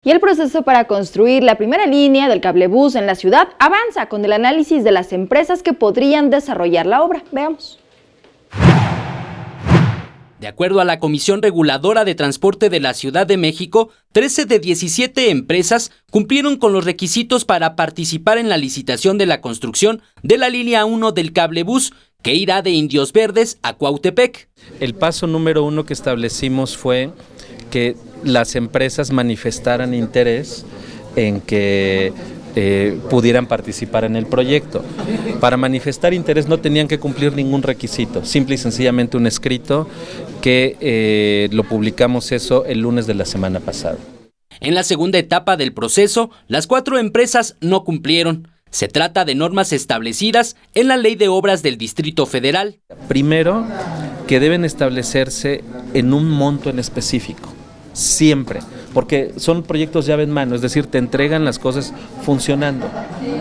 Y el proceso para construir la primera línea del cablebús en la ciudad avanza con el análisis de las empresas que podrían desarrollar la obra. Veamos. De acuerdo a la Comisión Reguladora de Transporte de la Ciudad de México, 13 de 17 empresas cumplieron con los requisitos para participar en la licitación de la construcción de la línea 1 del cablebús, que irá de Indios Verdes a Cuautepec. El paso número 1 que establecimos fue que las empresas manifestaran interés en que pudieran participar en el proyecto. Para manifestar interés no tenían que cumplir ningún requisito, simple y sencillamente un escrito que lo publicamos eso el lunes de la semana pasada. En la segunda etapa del proceso, las 4 empresas no cumplieron. Se trata de normas establecidas en la Ley de Obras del Distrito Federal. Primero, que deben establecerse en un monto en específico. Siempre, porque son proyectos llave en mano, es decir, te entregan las cosas funcionando.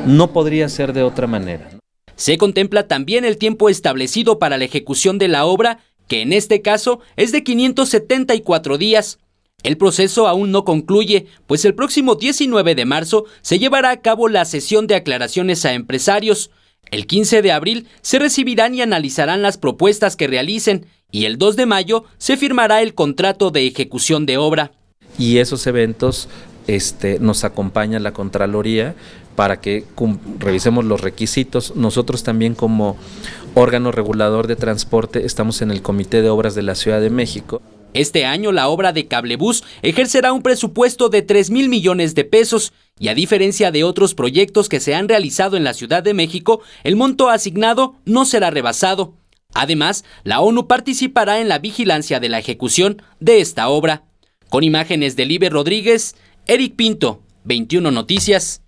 No podría ser de otra manera. Se contempla también el tiempo establecido para la ejecución de la obra, que en este caso es de 574 días. El proceso aún no concluye, pues el próximo 19 de marzo se llevará a cabo la sesión de aclaraciones a empresarios. El 15 de abril se recibirán y analizarán las propuestas que realicen, y el 2 de mayo se firmará el contrato de ejecución de obra. Y esos eventos nos acompaña la Contraloría para que revisemos los requisitos. Nosotros también, como órgano regulador de transporte, estamos en el Comité de Obras de la Ciudad de México. Este año la obra de cablebús ejercerá un presupuesto de 3,000 millones de pesos, y a diferencia de otros proyectos que se han realizado en la Ciudad de México, el monto asignado no será rebasado. Además, la ONU participará en la vigilancia de la ejecución de esta obra. Con imágenes de Liber Rodríguez, Eric Pinto, 21 Noticias.